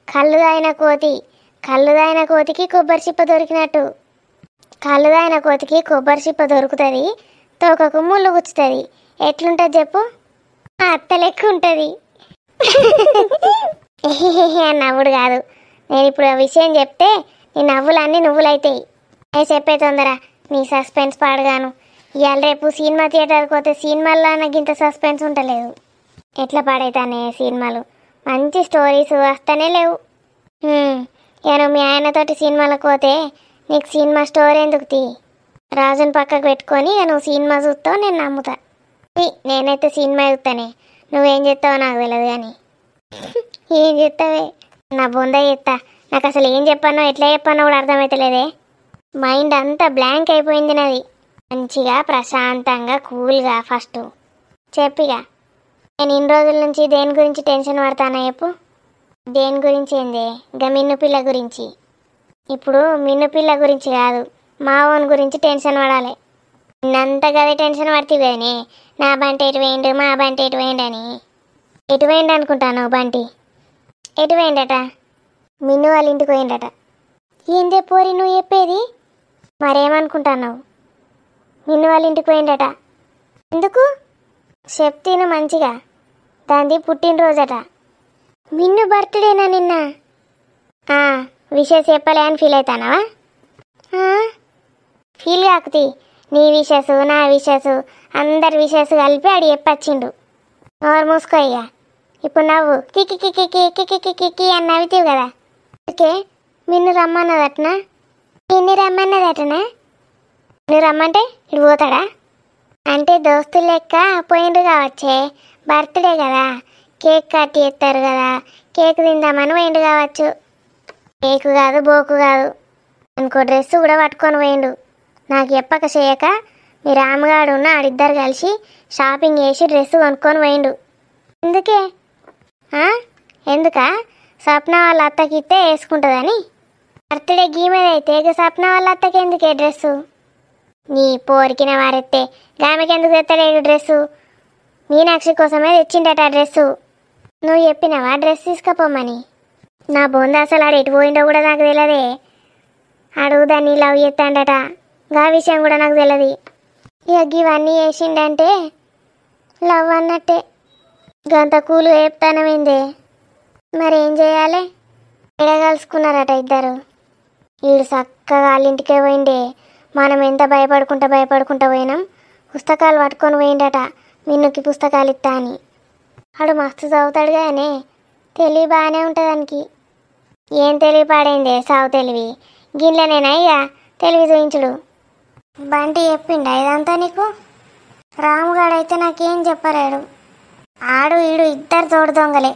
కళ్ళు తాగిన కోతి. కళ్ళు తాగిన కోతికి కొబ్బరి చిప్ప దొరికినట్టు. కళ్ళు తాగిన కోతికి కొబ్బరి చిప్ప దొరుకుతుంది, తోకకు ముళ్ళు గుచ్చుతుంది. ఎట్లుంటుంది చెప్పు? అత్త లెక్క ఉంటుంది. అని నవ్వుడు కాదు. నేను ఇప్పుడు ఆ విషయం చెప్తే నీ నవ్వులన్నీ నువ్వులైతాయి. అవి చెప్పే తొందర, నీ సస్పెన్స్ పాడుగాను. ఇవాళ రేపు సినిమా థియేటర్కి పోతే సినిమాల్లో నాకు ఇంత సస్పెన్స్ ఉండలేదు. ఎట్లా పాడైతానే సినిమాలు? మంచి స్టోరీస్ వస్తానే లేవు. నేను మీ ఆయనతోటి సినిమాలకు పోతే నీకు సినిమా స్టోరీ ఎందుకు తీ? రాజుని పక్కకు పెట్టుకొని నువ్వు సినిమా చూస్తావు, నేను నమ్ముతా. నేనైతే సినిమా చూస్తానే, నువ్వేం చేస్తావో నాకు తెలియదు కానీ. ఏం చెప్తావే నా బొంద చెప్తా. నాకు అసలు ఏం చెప్పానో ఎట్లా చెప్పానో కూడా అర్థమవుతలేదే. మైండ్ అంతా బ్లాంక్ అయిపోయింది నాది. మంచిగా ప్రశాంతంగా కూల్గా ఫస్ట్ చెప్పిగా. నేను ఇన్ని రోజుల నుంచి దేని గురించి టెన్షన్ పడతానా చెప్పు? దేని గురించి ఏందే? ఇంకా మిన్ను పిల్ల గురించి. ఇప్పుడు మిన్ను పిల్ల గురించి కాదు, మా ఓన్ గురించి టెన్షన్ పడాలి. నిన్నంతగానే టెన్షన్ పడుతుంది కదనే, నా బంటి ఎటు వేయండు, మా బంటి ఎటు వేయండు అని. ఎటు వేయండు అనుకుంటాను బంటి? ఎటు వేయండట? మిన్ను వాళ్ళ ఇంటికి పోయిండట. ఏందే పోరి నువ్వు చెప్పేది? మరేమనుకుంటున్నావు? మిన్ను వాళ్ళ ఇంటికి పోయిండట. ఎందుకు చెప్తీను మంచిగా. దాంది పుట్టినరోజట. మిన్ను బర్త్డేనా నిన్న? విషెస్ చెప్పలే అని ఫీల్ అవుతానావా? ఫీల్ కాకుతి. నీ విషెస్, నా విషెస్, అందరి విషెస్ కలిపి ఆడు చెప్పచ్చిండు. నోరు మూసుకో ఇక. ఇప్పుడు నవ్వు కికి కికి కికి కికి కికి అని నవ్వుతావు కదా. ఓకే, మిన్ను రమ్మన్నదటనా? నిన్ను రమ్మన్నదటనా? నువ్వు రమ్మంటే ఇటు పోతాడా? అంటే దోస్తులు లెక్క పోయిండు కావచ్చే. బర్త్డే కదా, కేక్ కట్ చేస్తారు కదా, కేక్ తిందామని పోయిండు కావచ్చు. కేకు కాదు, బోకు కాదు, ఇంకో డ్రెస్సు కూడా పట్టుకొని పోయిండు. నాకు చెప్పక చేయక మీ రామగాడు ఉన్న ఆడిద్దరు కలిసి షాపింగ్ చేసి డ్రెస్సు కొనుక్కొని పోయిండు. ఎందుకే? ఎందుకా? స్వప్న వాళ్ళ అత్తకి ఇస్తే వేసుకుంటుందని. బర్త్డే గీమేదైతే ఇక స్వప్న వాళ్ళ అత్తకి ఎందుకే డ్రెస్సు? నీ పోరికిన వారెత్తే గామెకి ఎందుకు తెత్తలేడు డ్రెస్సు? మీనాక్షి కోసమే తెచ్చిండట ఆ డ్రెస్సు. నువ్వు చెప్పినావా డ్రెస్ తీసుకపోమని? నా బొంద అసలు ఆడు ఎటు పోయిండో కూడా నాకు తెలియదే. అడుగు దాన్ని లవ్ చేస్తాడట, గా విషయం కూడా నాకు తెలియదు. ఇక ఇవన్నీ వేసిండంటే లవ్ అన్నట్టే. గంత కూలు వేపుతానమైందే. మరేం చేయాలి? ఎడగలుసుకున్నారట ఇద్దరు. వీడు చక్కగా వాళ్ళ ఇంటికే పోయిండే. మనం ఎంత భయపడుకుంటా పోయినాం. పుస్తకాలు పట్టుకొని పోయిండట మిన్నుకి పుస్తకాలు ఇస్తా అని. ఆడు మస్తు చదువుతాడు కానీ తెలివి బాగానే ఉంటుంది దానికి. ఏం తెలివి పాడైందే సావు తెలివి? గిన్నెనేనా ఇక తెలివి చూయించుడు? బంటి చెప్పిండా ఇదంతా నీకు? రాముగాడైతే నాకేం చెప్పలేడు. ఆడు ఈడు ఇద్దరు తోడు దొంగలే.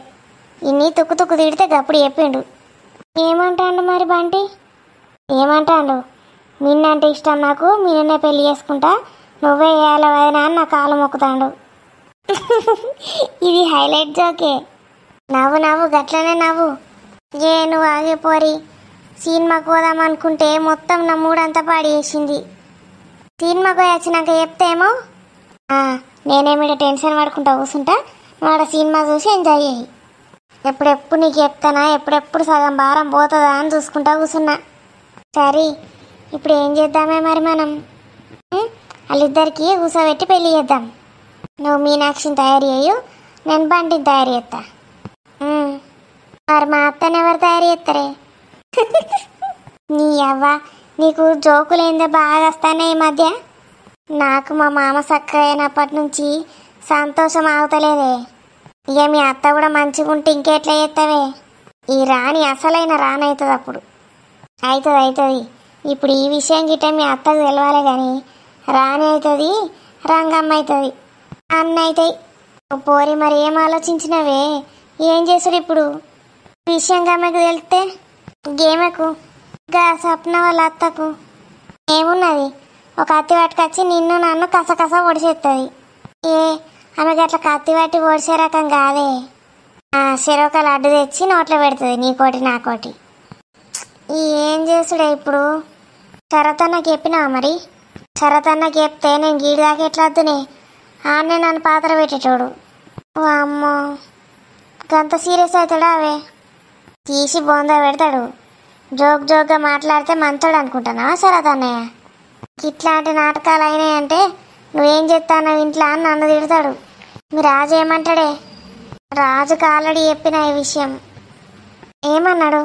ఇన్ని తుక్కు తుక్కు తిడితే గప్పుడు చెప్పిండు. ఏమంటాడు మరి బంటి? ఏమంటాడు? నిన్నంటే ఇష్టం నాకు, నిన్నే పెళ్లి చేసుకుంటా, నువ్వే వేయాలి వదినా అని నా కాలు మొక్కుతాడు. ఇది హైలైట్ జోకే. నవ్వు నవ్వు, గట్లనే నవ్వు. నువ్వు ఆగిపోరి. సినిమాకు పోదామనుకుంటే మొత్తం నా మూడంతా పాడి చేసింది. సినిమాకు వచ్చినాక చెప్తేమో నేనేమిటో టెన్షన్ పడుకుంటా కూర్చుంటా, వాడ సినిమా చూసి ఎంజాయ్ చేయి. ఎప్పుడెప్పుడు నీకు చెప్తానా, ఎప్పుడెప్పుడు సగం భారం పోతుందా అని చూసుకుంటా కూర్చున్నా. సరే, ఇప్పుడు ఏం చేద్దామే మరి మనం? వాళ్ళిద్దరికి కూర్చోబెట్టి పెళ్ళి చేద్దాం. నువ్వు మీనాక్షిని తయారు చేయు, నేను బంటిని తయారు చేస్తా. మరి మా అత్తని ఎవరు తయారు చేస్తారే? నీ అవ్వ, నీకు జోకులేందే బాగా వస్తానే ఈ మధ్య. నాకు మా మామ చక్కగా అయినప్పటి నుంచి సంతోషం ఆగుతలేదే. ఇక మీ అత్త కూడా మంచిగా ఉంటే ఇంకెట్లా చేస్తావే? ఈ రాణి అసలైన రాణి అవుతుంది అప్పుడు. అవుతుంది. ఇప్పుడు ఈ విషయం గిట్ట మీ అత్తకు తెలవాలి కానీ రాణి అవుతుంది, రంగమ్మ అవుతుంది, అన్న అవుతాయి. పోరి మరి ఏం ఆలోచించినవే? ఏం చేసుడు ఇప్పుడు? విషయం గమ్మకు తెలిస్తే గేమకు గా స్వప్న వాళ్ళ అత్తకు ఏమున్నది? ఒక అత్తి పట్టుకొచ్చి నిన్ను నన్ను కసకస ఒడిసేస్తుంది. ఆమె గట్ల కత్తి పట్టి ఒడిసే రకం కాదే. చెరొకలు అడ్డు తెచ్చి నోట్లో పెడుతుంది, నీకోటి నాకోటి. ఏం చేసుడే ఇప్పుడు? శరతన్నకి చెప్పినావా మరి? శరతన్నకి చెప్తే నేను గీడి దాకా ఎట్లా వద్దునే, ఆడనే నన్ను పాత్ర పెట్టేటోడు. ఓ అమ్మో, గంత సీరియస్ అవుతాడా? అవే తీసి బొంద పెడతాడు. జోక్గా మాట్లాడితే మంచోడు అనుకుంటున్నావా శరతన్నయ్య? ఇట్లాంటి నాటకాలు అయినాయంటే నువ్వేం చెప్తాను ఇంట్లో అని నన్ను తిడతాడు. మీ రాజు ఏమంటాడే? రాజుకు ఆల్రెడీ చెప్పిన ఈ విషయం. ఏమన్నాడు?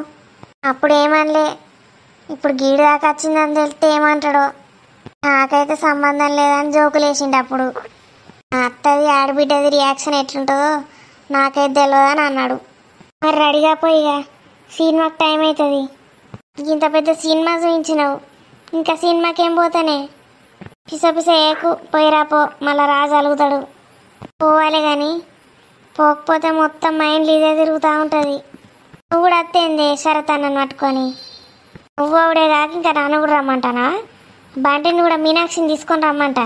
అప్పుడు ఏమనలే, ఇప్పుడు గీడి దాకా వచ్చిందని తెలిస్తే ఏమంటాడో. నాకైతే సంబంధం లేదని జోకులేసిండు. అప్పుడు అత్తది ఆడబిడ్డది రియాక్షన్ ఎట్లుంటుందో నాకైతే తెలియదని అన్నాడు. మరి రెడీగా పోయిగా, సినిమాకి టైం అవుతుంది. ఇంత పెద్ద సినిమా చూపించినావు, ఇంకా సినిమాకేం పోతానే? పిస ఏకు పోయిరాపో, మళ్ళా రాజు అలుగుతాడు. పోవాలి కానీ పోకపోతే మొత్తం మైండ్లు ఇదే తిరుగుతూ ఉంటుంది. నువ్వు కూడా అత్తేంది శరత్ అన్నను పట్టుకొని. నువ్వు ఆవిడే కాక ఇంకా నన్ను కూడా రమ్మంటానా? బంటిని కూడా మీనాక్షిని తీసుకొని రమ్మంట.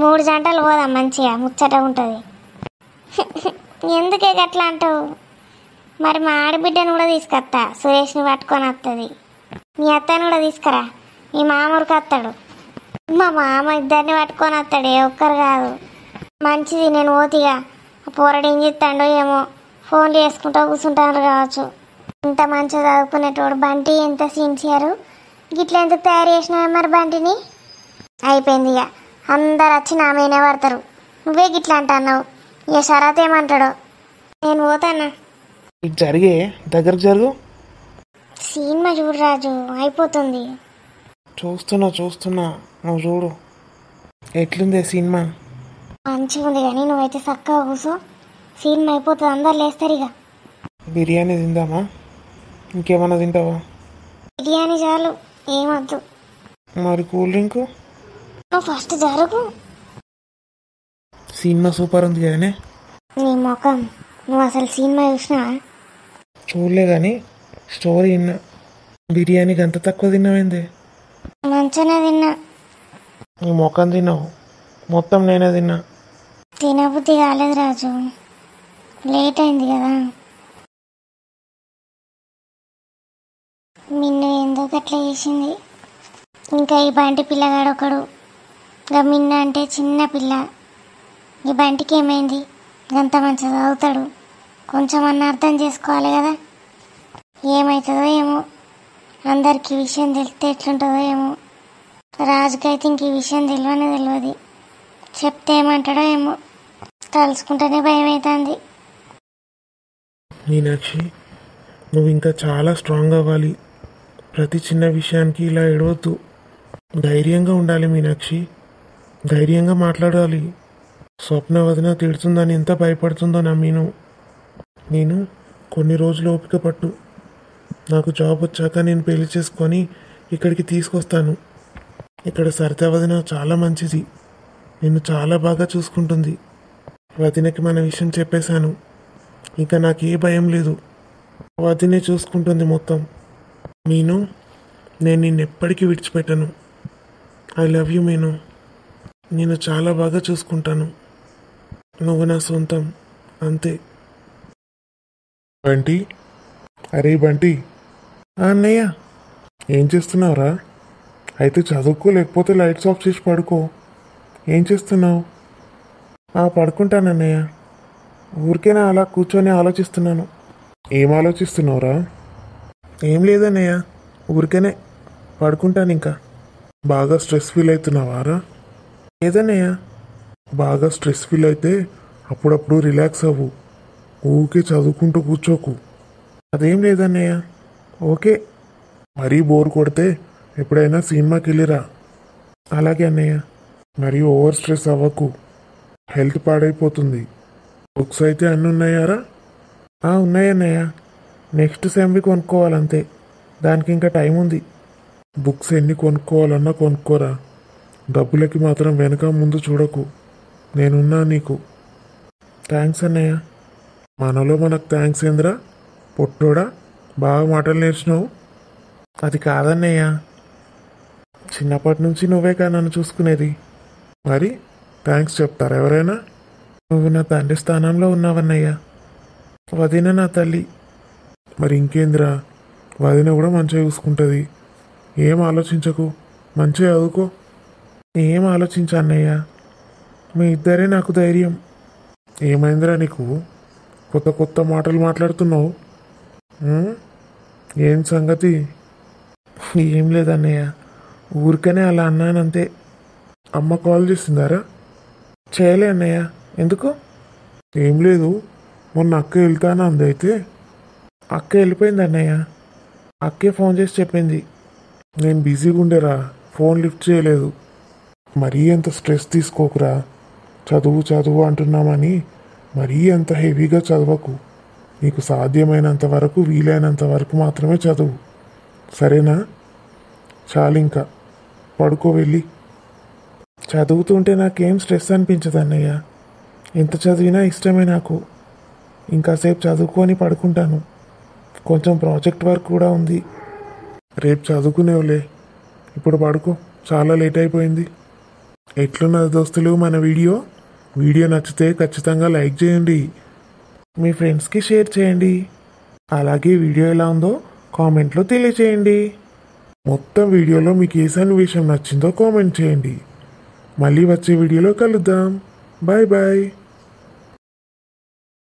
3 జంటలు పోదాం, మంచిగా ముచ్చట ఉంటుంది. ఎందుకే గట్లా అంటావు? మరి మా ఆడబిడ్డను కూడా తీసుకొస్తా, సురేష్ని పట్టుకొని వస్తుంది. మీ అత్తని కూడా తీసుకురా, మీ మామూరికి వస్తాడు. మా మామ ఇద్దరిని పట్టుకొని వస్తాడు, ఏ ఒక్కరు కాదు. మంచిది, నేను పోతిగా. పోరడు ఏం చెప్తాడో ఏమో, ఫోన్లు చేసుకుంటూ కూర్చుంటాను కావచ్చు. ఇంత మంచిగా చదువుకునేటోడు బంటి ఎంత సిన్సియరు. గిట్ల ఎందుకు తయారు చేసినావే మరి బంటిని? అయిపోయింది ఇక, అందరు వచ్చి నా మీనే పడతారు. నువ్వే గిట్లా అంటున్నావు. ఇక శరత్ ఏమంటాడో. నేను పోతానా? ఇటు జరిగే, దగ్గరకు జరుగు. సినిమా చూడు రాజు, అయిపోతుంది. చూస్తున్నా నువ్వు చూడు. ఎట్లుంది సినిమా? మంచిగా ఉంది, కానీ నువ్వైతే చక్కగా కూర్చో. సినిమా అయిపోతుంది, అందరు లేస్తారు ఇక. బిర్యానీ తిందామా? ఇంకేమన్నా తింటావా? బిర్యానీ చాలు, ఏమద్దు. మరి కూల్ డ్రింక్? నువ్వు ఫస్ట్ జరుగు. సినిమా సూపర్ ఉంది కదనే. నీ ముఖం, నువ్వు అసలు సినిమా చూసినావా? చూడలే కానీ స్టోరీ విన్నా. బిర్యానీకి అంత తక్కువ తిన్నావేంది? మంచిగానే తిన్నా. నీ ముఖం తిన్నావు, మొత్తం నేనే తిన్నా. తినబుద్ధి కాలేదు రాజు, లేట్ అయింది కదా. మిన్ను ఎందుకు అట్లా చేసింది? ఇంకా ఈ బంటి పిల్లగాడు ఒకడు. ఇక మిన్న అంటే చిన్న పిల్ల. ఈ బంటికి ఏమైంది? అంత మంచిగా చదువుతాడు, కొంచెం అన్న అర్థం చేసుకోవాలి కదా. ఏమవుతుందో ఏమో, అందరికి ఈ విషయం తెలిస్తే ఎట్లుంటుందో ఏమో. రాజుకైతే ఇంక ఈ విషయం తెలియదు. చెప్తే ఏమంటాడో ఏమో, తలుచుకుంటేనే భయం అవుతుంది. మీనాక్షి, నువ్వు ఇంకా చాలా స్ట్రాంగ్ అవ్వాలి. ప్రతి చిన్న విషయానికి ఇలా ఏడవద్దు. ధైర్యంగా ఉండాలి మీనాక్షి, ధైర్యంగా మాట్లాడాలి. స్వప్న వదిన తిడుతుందని ఎంత భయపడుతుందో నా నేను కొన్ని రోజులు ఓపిక పట్టు. నాకు జాబ్ వచ్చాక నేను పెళ్లి చేసుకొని ఇక్కడికి తీసుకొస్తాను. ఇక్కడ సరిత వదిన చాలా మంచిది, నిన్ను చాలా బాగా చూసుకుంటుంది. వదినకి మన విషయం చెప్పేశాను, ఇంకా నాకు ఏ భయం లేదు. వదినే చూసుకుంటుంది మొత్తం. నేను నిన్నెప్పటికీ విడిచిపెట్టను. ఐ లవ్ యూ మీను. నేను చాలా బాగా చూసుకుంటాను. నువ్వు నా సొంతం, అంతే. బంటి, అరే బంటి, అన్నయ్య, ఏం చేస్తున్నావురా? అయితే చదువుకో, లేకపోతే లైట్స్ ఆఫ్ చేసి పడుకో. ఏం చేస్తున్నావు? పడుకుంటానన్నయ్య. ఊరికేనా అలా కూర్చొని ఆలోచిస్తున్నాను. ఏం ఆలోచిస్తున్నావురా? ఏం లేదన్నయ్య, ఊరికేనే పడుకుంటాను. ఇంకా బాగా స్ట్రెస్ ఫీల్ అవుతున్నావారా? లేదన్నయ్య. బాగా స్ట్రెస్ ఫీల్ అయితే అప్పుడప్పుడు రిలాక్స్ అవ్వు. ఊరికే చదువుకుంటూ కూర్చోకు. అదేం లేదన్నయ్య. ఓకే. మరీ బోర్ కొడితే ఎప్పుడైనా సినిమాకి వెళ్ళిరా. అలాగే అన్నయ్య. మరీ ఓవర్ స్ట్రెస్ అవ్వకు, హెల్త్ పాడైపోతుంది. బుక్స్ అయితే అన్నీ ఉన్నాయారా? ఉన్నాయన్నయ్య. నెక్స్ట్ సెమ్వి కొనుక్కోవాలంతే, దానికి ఇంకా టైం ఉంది. బుక్స్ ఎన్ని కొనుక్కోవాలన్నా కొనుక్కోరా. డబ్బులకి మాత్రం వెనక ముందు చూడకు. నేనున్నా నీకు. థ్యాంక్స్ అన్నయ్య. మనలో మనకు థ్యాంక్స్ ఏంద్రా పొట్టోడా? బాగా మాటలు నేర్చినావు. అది కాదన్నయ్య, చిన్నప్పటి నుంచి నువ్వేగా నన్ను చూసుకునేది. మరి థ్యాంక్స్ చెప్తారా ఎవరైనా? నువ్వు నా తండ్రి స్థానంలో ఉన్నావన్నయ్య. వదిన నా తల్లి. మరి ఇంకేందిరా, వదిన కూడా మంచిగా చూసుకుంటుంది. ఏం ఆలోచించకు, మంచిగా చదువుకో. ఏం ఆలోచించన్నయ్య, మీ ఇద్దరే నాకు ధైర్యం. ఏమైందిరా నీకు? కొత్త కొత్త మాటలు మాట్లాడుతున్నావు. ఏం సంగతి? ఏం లేదన్నయ్య, ఊరికనే అలా అన్నానంతే. అమ్మ కాల్ చేసిందారా? చేయలే అన్నయ్య. ఎందుకు? ఏం లేదు, మొన్న అక్క వెళ్తానా అంది. అయితే అక్క వెళ్ళిపోయింది అన్నయ్య. అక్కే ఫోన్ చేసి చెప్పింది. నేను బిజీగా ఉండేరా, ఫోన్ లిఫ్ట్ చేయలేదు. మరీ అంత స్ట్రెస్ తీసుకోకురా. చదువు చదువు అంటున్నామని మరీ అంత హెవీగా చదవకు. నీకు సాధ్యమైనంత వరకు, వీలైనంత వరకు మాత్రమే చదువు, సరేనా? చాలు, ఇంకా పడుకో వెళ్ళి. చదువుతుంటే నాకేం స్ట్రెస్ అనిపించదు అన్నయ్య. ఎంత చదివినా ఇష్టమే నాకు. ఇంకాసేపు చదువుకొని పడుకుంటాను. కొంచెం ప్రాజెక్ట్ వర్క్ కూడా ఉంది. రేపు చదువుకునేవులే. ఇప్పుడు పడుకో, చాలా లేట్ అయిపోయింది. ఎట్లున్నది దోస్తులు మన వీడియో నచ్చితే ఖచ్చితంగా లైక్ చేయండి, మీ ఫ్రెండ్స్కి షేర్ చేయండి. అలాగే వీడియో ఎలా ఉందో కామెంట్లో తెలియచేయండి. మొత్తం వీడియోలో మీకు ఏ సన్నివేశం నచ్చిందో కామెంట్ చేయండి. మళ్ళీ వచ్చే వీడియోలో కలుద్దాం. Bye bye.